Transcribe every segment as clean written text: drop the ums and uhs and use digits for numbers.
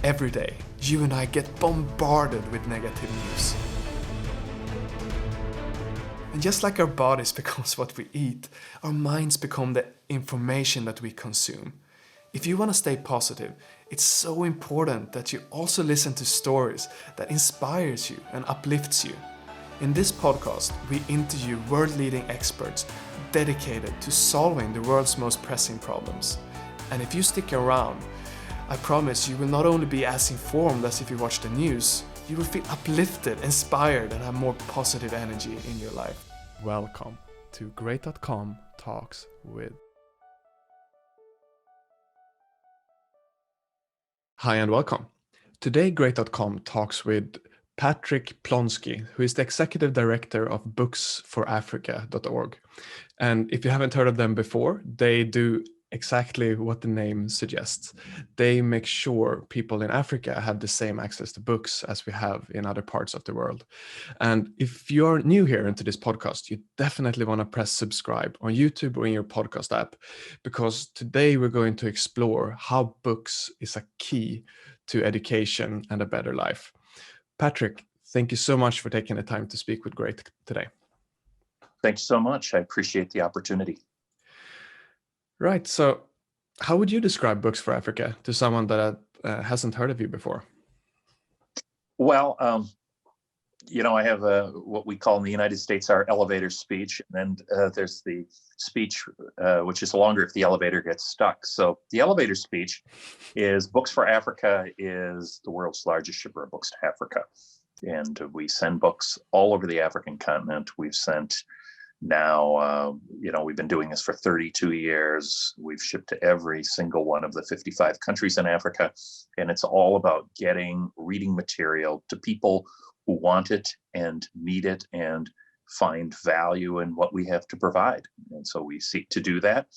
Every day, you and I get bombarded with negative news. And just like our bodies becomes what we eat, our minds become the information that we consume. If you want to stay positive, it's so important that you also listen to stories that inspires you and uplifts you. In this podcast, we interview world-leading experts dedicated to solving the world's most pressing problems. And if you stick around, I promise you will not only be as informed as if you watch the news, you will feel uplifted, inspired, and have more positive energy in your life. Welcome to Great.com Talks with. Hi and welcome. Today, Great.com talks with Patrick Plonsky, who is the executive director of booksforafrica.org. And if you haven't heard of them before, they do exactly what the name suggests. They make sure people in Africa have the same access to books as we have in other parts of the world. And if you're new here into this podcast, you definitely want to press subscribe on YouTube or in your podcast app, because today we're going to explore how books is a key to education and a better life. Patrick, thank you so much for taking the time to speak with Great today. Thanks so much. I appreciate the opportunity. Right. So how would you describe Books for Africa to someone that hasn't heard of you before? Well, I have what we call in the United States our elevator speech, and there's the speech, which is longer if the elevator gets stuck. So the elevator speech is Books for Africa is the world's largest shipper of books to Africa. And we send books all over the African continent. We've sent now, we've been doing this for 32 years. We've shipped to every single one of the 55 countries in Africa. And it's all about getting reading material to people who want it and need it and find value in what we have to provide. And so we seek to do that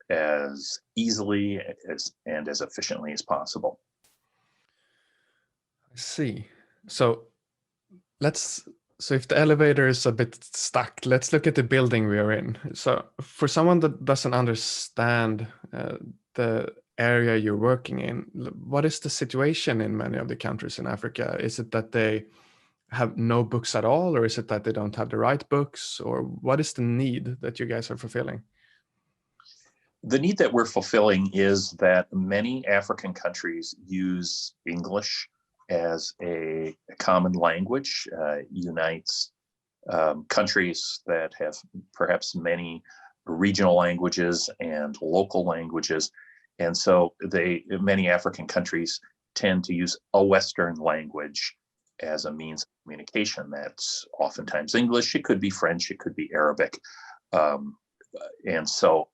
as easily and as efficiently as possible. I see. So if the elevator is a bit stuck, let's look at the building we are in. So for someone that doesn't understand the area you're working in, what is the situation in many of the countries in Africa? Is it that they have no books at all, or is it that they don't have the right books, or what is the need that you guys are fulfilling? The need that we're fulfilling is that many African countries use English as a common language, unites countries that have perhaps many regional languages and local languages. And so many African countries tend to use a Western language as a means of communication. That's oftentimes English, it could be French, it could be Arabic. And so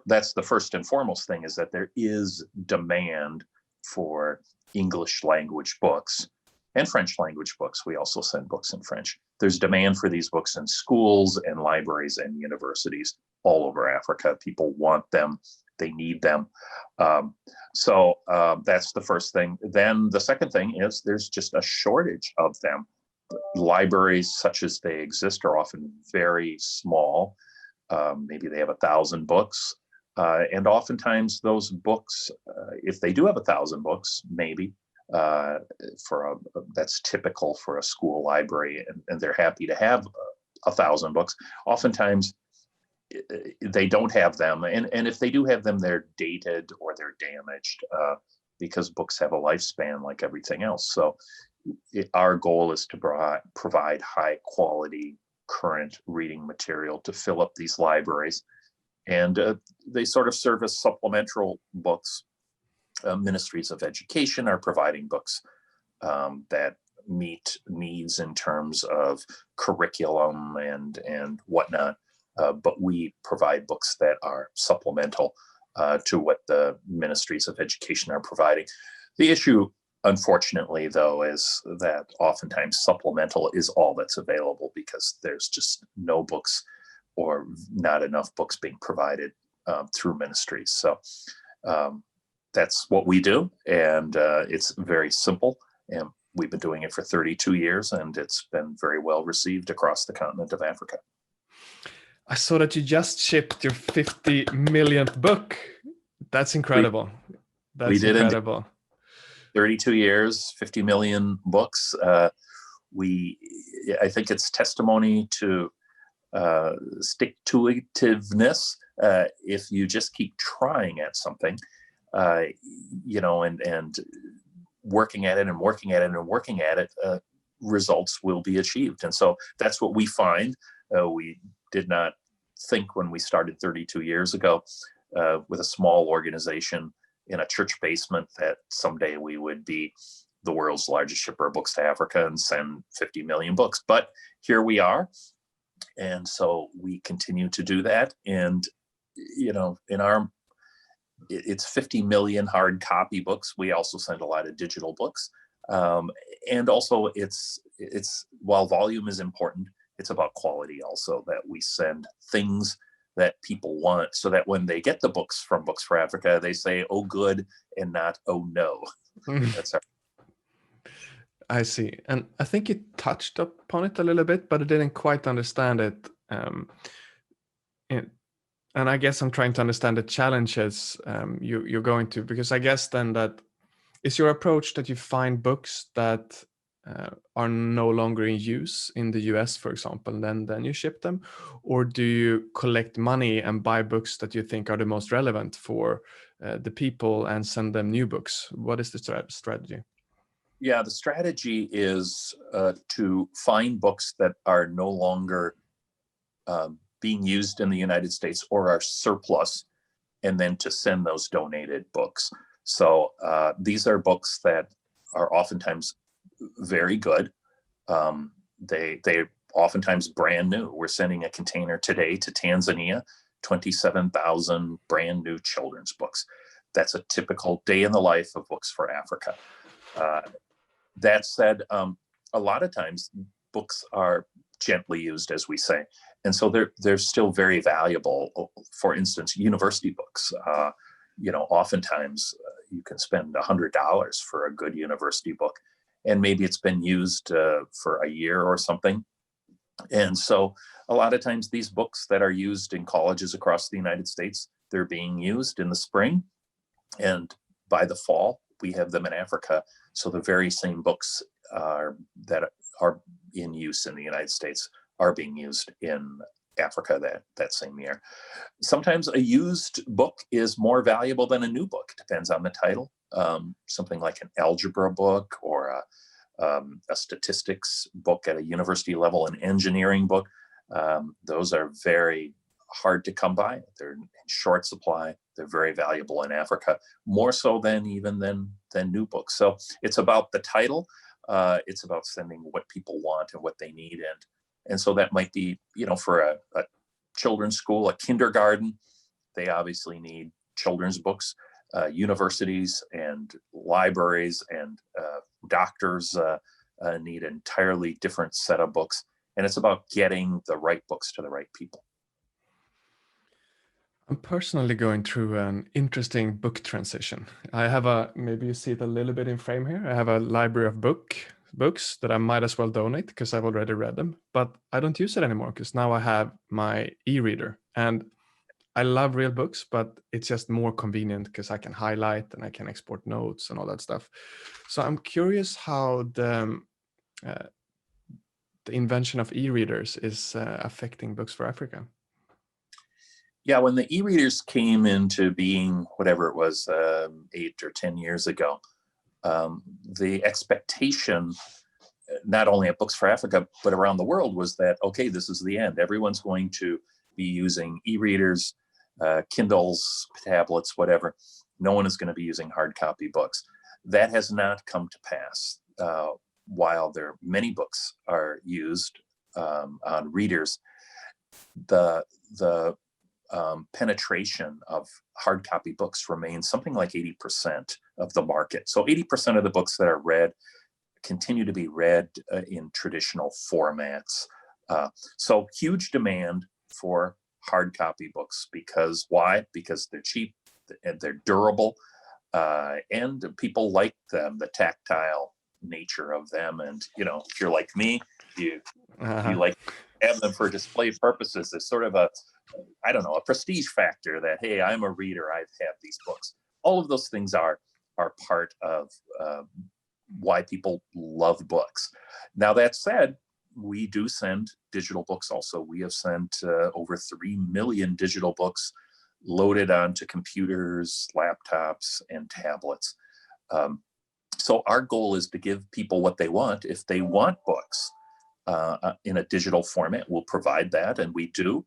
that's the first and foremost thing, is that there is demand for English language books and French language books. We also send books in French. There's demand for these books in schools and libraries and universities all over Africa. People want them. They need them. So that's the first thing. Then the second thing is there's just a shortage of them. Libraries, such as they exist, are often very small. Maybe they have 1,000 books. And oftentimes those books, if they do have 1,000 books, maybe that's typical for a school library, and they're happy to have 1,000 books. Oftentimes they don't have them, and if they do have them, they're dated or they're damaged because books have a lifespan like everything else. So our goal is to provide high quality current reading material to fill up these libraries. And they sort of serve as supplemental books. Ministries of education are providing books that meet needs in terms of curriculum and whatnot. But we provide books that are supplemental to what the ministries of education are providing. The issue, unfortunately, though, is that oftentimes supplemental is all that's available because there's just no books or not enough books being provided through ministries. So that's what we do, and it's very simple. And we've been doing it for 32 years, and it's been very well received across the continent of Africa. I saw that you just shipped your 50 millionth book. That's incredible. We did incredible. 32 years, 50 million books. I think it's testimony to stick-to-itiveness. If you just keep trying at something, and working at it and working at it and working at it, results will be achieved. And so that's what we find. We did not think when we started 32 years ago with a small organization in a church basement that someday we would be the world's largest shipper of books to Africa and send 50 million books. But here we are. And so we continue to do that. And, it's 50 million hard copy books. We also send a lot of digital books. And also it's while volume is important, it's about quality also, that we send things that people want, so that when they get the books from Books for Africa, they say, "Oh, good," and not, "Oh, no." That's our. I see. And I think you touched upon it a little bit, but I didn't quite understand it. And I guess I'm trying to understand the challenges you're going to, because I guess then that is your approach that you find books that are no longer in use in the US, for example, and then you ship them? Or do you collect money and buy books that you think are the most relevant for the people and send them new books? What is the strategy? Yeah, the strategy is to find books that are no longer being used in the United States or are surplus, and then to send those donated books. So these are books that are oftentimes very good. They oftentimes brand new. We're sending a container today to Tanzania, 27,000 brand new children's books. That's a typical day in the life of Books for Africa. That said, a lot of times books are gently used, as we say, and so they're still very valuable. For instance, university books. Oftentimes you can spend $100 for a good university book, and maybe it's been used for a year or something. And so a lot of times these books that are used in colleges across the United States, they're being used in the spring, and by the fall we have them in Africa. So the very same books that are in use in the United States are being used in Africa that same year. Sometimes a used book is more valuable than a new book. Depends on the title. Something like an algebra book or a statistics book at a university level, an engineering book. Those are very hard to come by. They're in short supply. They're very valuable in Africa, more so than new books. So it's about the title. It's about sending what people want and what they need. And so that might be, for a children's school, a kindergarten, they obviously need children's books. Universities and libraries and doctors need an entirely different set of books. And it's about getting the right books to the right people. I'm personally going through an interesting book transition. I have maybe you see it a little bit in frame here. I have a library of books that I might as well donate because I've already read them, but I don't use it anymore because now I have my e-reader, and I love real books, but it's just more convenient because I can highlight and I can export notes and all that stuff. So I'm curious how the invention of e-readers is affecting Books for Africa. Yeah, when the e-readers came into being, whatever it was, 8 or 10 years ago, the expectation, not only at Books for Africa, but around the world, was that, okay, this is the end. Everyone's going to be using e-readers, Kindles, tablets, whatever. No one is going to be using hard copy books. That has not come to pass. While many books are used on readers, the penetration of hard copy books remains something like 80% of the market. So 80% of the books that are read continue to be read in traditional formats. So huge demand for hard copy books. Because why? Because they're cheap and they're durable, and people like them, the tactile nature of them. And if you're like me, you like have them for display purposes. There's sort of a prestige factor that, hey, I'm a reader, I've had these books. All of those things are are part of why people love books. Now, that said, we do send digital books also. We have sent over 3 million digital books loaded onto computers, laptops, and tablets. So our goal is to give people what they want. If they want books in a digital format, we'll provide that, and we do.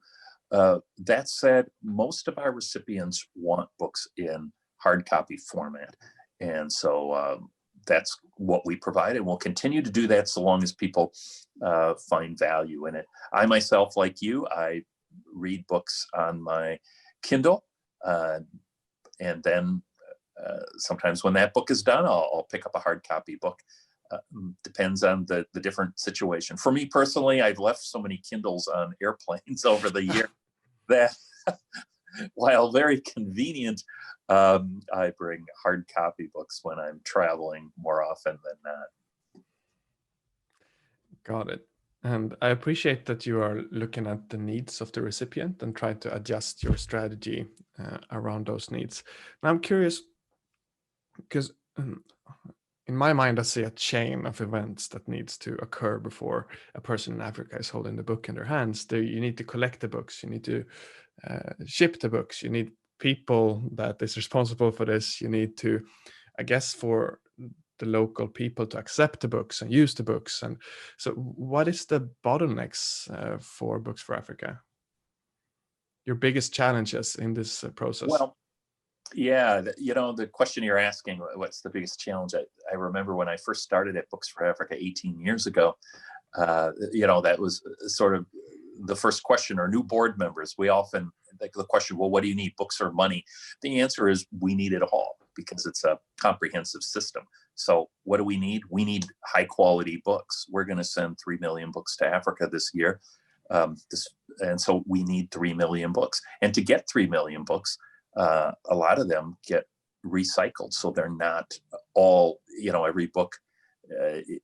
That said, most of our recipients want books in hard copy format. And so that's what we provide, and we'll continue to do that so long as people find value in it. I myself, like you, I read books on my Kindle, and then sometimes when that book is done, I'll pick up a hard copy book. Depends on the different situation. For me personally, I've left so many Kindles on airplanes over the year that while very convenient, I bring hard copy books when I'm traveling more often than not. Got it. And I appreciate that you are looking at the needs of the recipient and try to adjust your strategy around those needs. Now I'm curious, because in my mind, I see a chain of events that needs to occur before a person in Africa is holding the book in their hands. You need to collect the books, you need to ship the books, you need people that is responsible for this, you need to, I guess, for the local people to accept the books and use the books. And so what is the bottlenecks for Books for Africa? Your biggest challenges in this process? Well, yeah, the question you're asking, what's the biggest challenge? I remember when I first started at Books for Africa 18 years ago, that was sort of the first question. Or new board members, we often, like the question, well, what do you need, books or money? The answer is we need it all, because it's a comprehensive system. So what do we need? We need high quality books. We're going to send 3 million books to Africa this year. And so we need 3 million books. And to get 3 million books, a lot of them get recycled. So they're not all, every book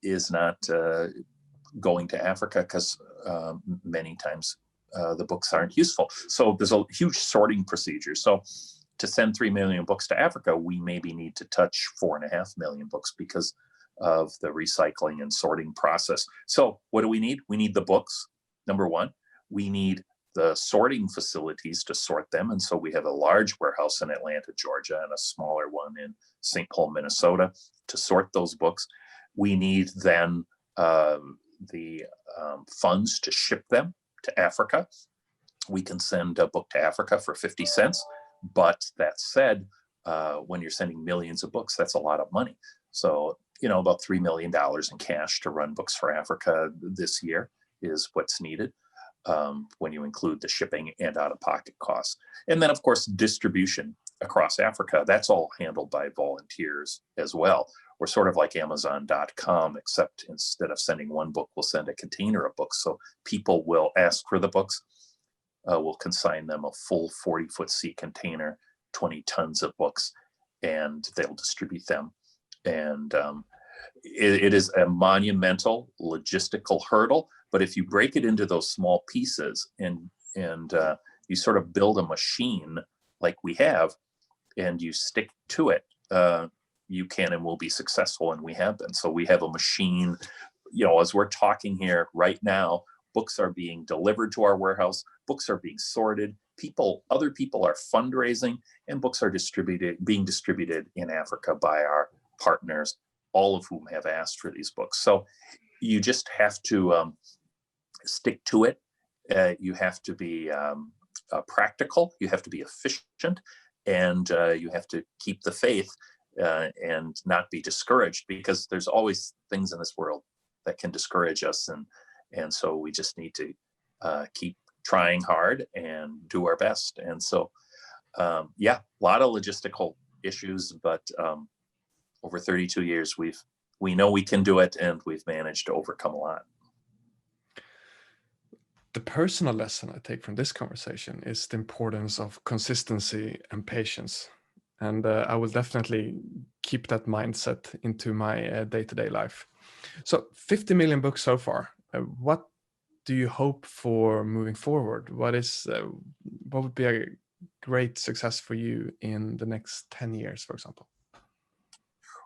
is not going to Africa, because many times the books aren't useful. So there's a huge sorting procedure. So to send 3 million books to Africa, we maybe need to touch 4.5 million books because of the recycling and sorting process. So what do we need? We need the books, number one. We need the sorting facilities to sort them. And so we have a large warehouse in Atlanta, Georgia, and a smaller one in St. Paul, Minnesota, to sort those books. We need then the funds to ship them to Africa. We can send a book to Africa for 50 cents. But that said, when you're sending millions of books, that's a lot of money. So, about $3 million in cash to run Books for Africa this year is what's needed, when you include the shipping and out-of-pocket costs. And then, of course, distribution across Africa, that's all handled by volunteers as well. We're sort of like Amazon.com, except instead of sending one book, we'll send a container of books. So people will ask for the books. We'll consign them a full 40-foot sea container, 20 tons of books, and they'll distribute them. And it is a monumental logistical hurdle. But if you break it into those small pieces and you sort of build a machine like we have, and you stick to it, you can and will be successful, and we have been. So we have a machine, as we're talking here right now, books are being delivered to our warehouse, books are being sorted, other people are fundraising, and books are being distributed in Africa by our partners, all of whom have asked for these books. So you just have to stick to it. You have to be practical, you have to be efficient, and you have to keep the faith and not be discouraged, because there's always things in this world that can discourage us. And so we just need to keep trying hard and do our best. And so, a lot of logistical issues, but over 32 years, we know we can do it, and we've managed to overcome a lot. The personal lesson I take from this conversation is the importance of consistency and patience. And I will definitely keep that mindset into my day-to-day life. So 50 million books so far. What do you hope for moving forward? What would be a great success for you in the next 10 years, for example?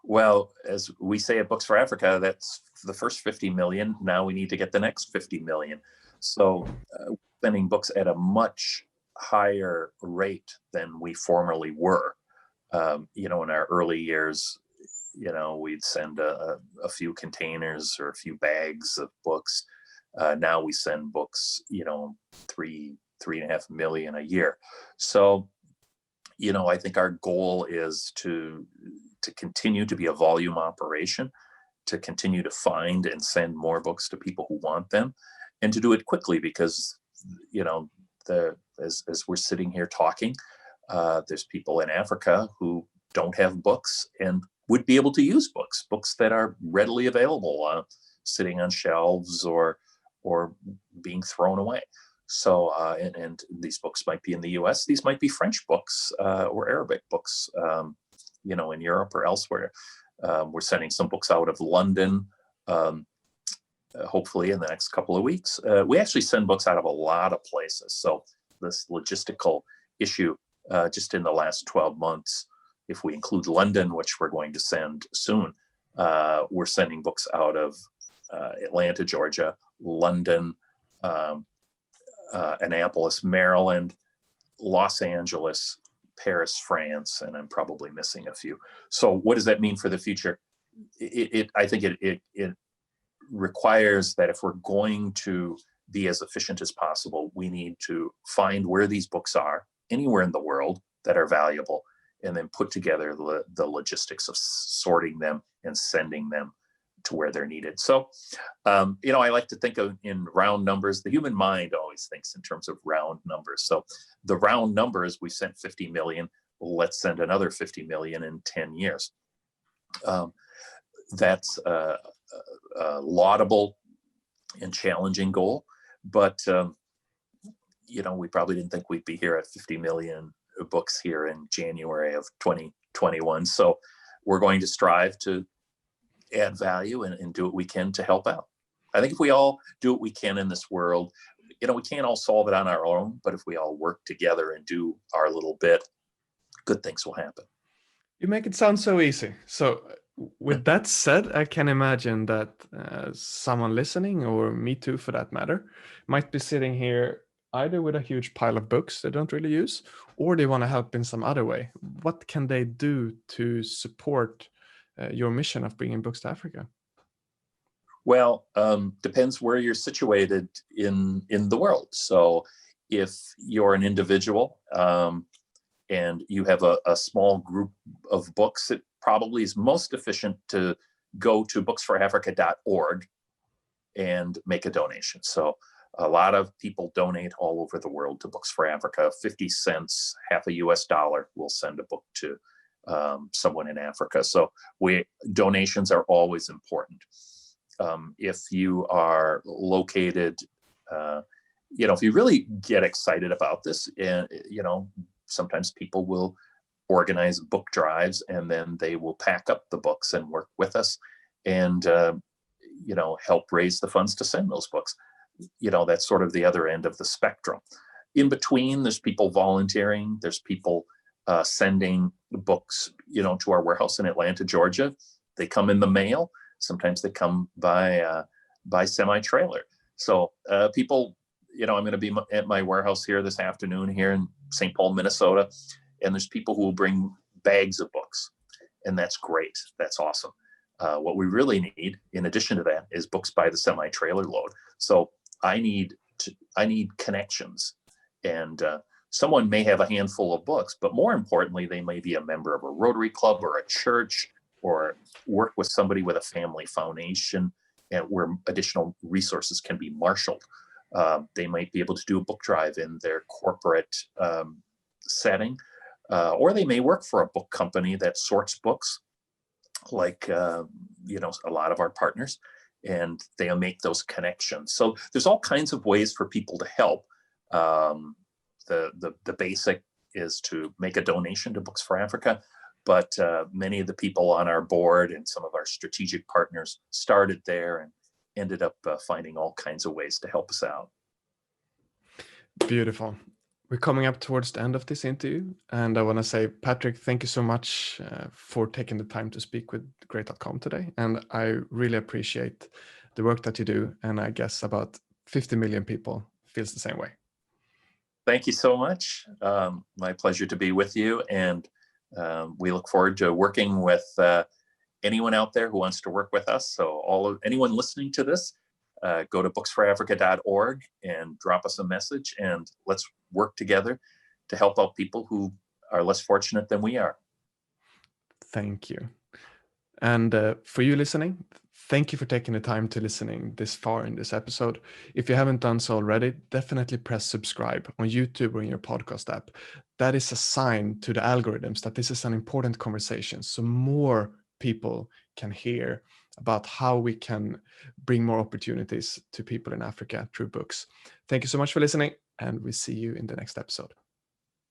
Well, as we say at Books for Africa, that's the first 50 million. Now we need to get the next 50 million. So sending books at a much higher rate than we formerly were. In our early years, we'd send a few containers or a few bags of books. Now we send books, 3.5 million a year. So, I think our goal is to continue to be a volume operation, to continue to find and send more books to people who want them, and to do it quickly because, as we're sitting here talking, there's people in Africa who don't have books and would be able to use books that are readily available, sitting on shelves or being thrown away. So, and these books might be in the US, these might be French books or Arabic books, in Europe or elsewhere. We're sending some books out of London, hopefully in the next couple of weeks. We actually send books out of a lot of places. So this logistical issue, just in the last 12 months, if we include London, which we're going to send soon, we're sending books out of Atlanta, Georgia, London, Annapolis, Maryland, Los Angeles, Paris, France, and I'm probably missing a few. So what does that mean for the future? I think it requires that if we're going to be as efficient as possible, we need to find where these books are anywhere in the world that are valuable, and then put together the logistics of sorting them and sending them to where they're needed. So, I like to think of in round numbers. The human mind always thinks in terms of round numbers. So the round numbers, we sent 50 million, let's send another 50 million in 10 years. That's a laudable and challenging goal, but, we probably didn't think we'd be here at 50 million books here in January of 2021. So we're going to strive to add value and do what we can to help out. I think if we all do what we can in this world, we can't all solve it on our own, but if we all work together and do our little bit, good things will happen. You make it sound so easy. So with that said, I can imagine that someone listening, or me too for that matter, might be sitting here either with a huge pile of books they don't really use, or they want to help in some other way. What can they do to support your mission of bringing books to Africa? Well, depends where you're situated in the world. So if you're an individual and you have a small group of books, it probably is most efficient to go to booksforafrica.org and make a donation. So a lot of people donate all over the world to Books for Africa. 50 cents, half a US dollar, will send a book to someone in Africa. So donations are always important. If you are located, if you really get excited about this, and sometimes people will organize book drives, and then they will pack up the books and work with us, and help raise the funds to send those books. That's sort of the other end of the spectrum. In between, there's people volunteering. There's people sending books, to our warehouse in Atlanta, Georgia. They come in the mail. Sometimes they come by semi-trailer. So people, I'm going to be at my warehouse here this afternoon here in St. Paul, Minnesota, and there's people who will bring bags of books, and that's great. That's awesome. What we really need, in addition to that, is books by the semi-trailer load. So I need connections, and someone may have a handful of books, but more importantly, they may be a member of a Rotary Club or a church, or work with somebody with a family foundation, and where additional resources can be marshaled. They might be able to do a book drive in their corporate setting, or they may work for a book company that sorts books, like a lot of our partners, and they'll make those connections. So there's all kinds of ways for people to help. The basic is to make a donation to Books for Africa, but many of the people on our board and some of our strategic partners started there and ended up finding all kinds of ways to help us out. Beautiful. We're coming up towards the end of this interview, and I want to say, Patrick, thank you so much for taking the time to speak with Great.com today. And I really appreciate the work that you do, and I guess about 50 million people feels the same way. Thank you so much. My pleasure to be with you, and we look forward to working with anyone out there who wants to work with us. So anyone listening to this, go to booksforafrica.org and drop us a message, and let's work together to help out people who are less fortunate than we are. Thank you. And for you listening, thank you for taking the time to listening this far in this episode. If you haven't done so already, definitely press subscribe on YouTube or in your podcast app. That is a sign to the algorithms that this is an important conversation, so more people can hear about how we can bring more opportunities to people in Africa through books. Thank you so much for listening, and we see you in the next episode.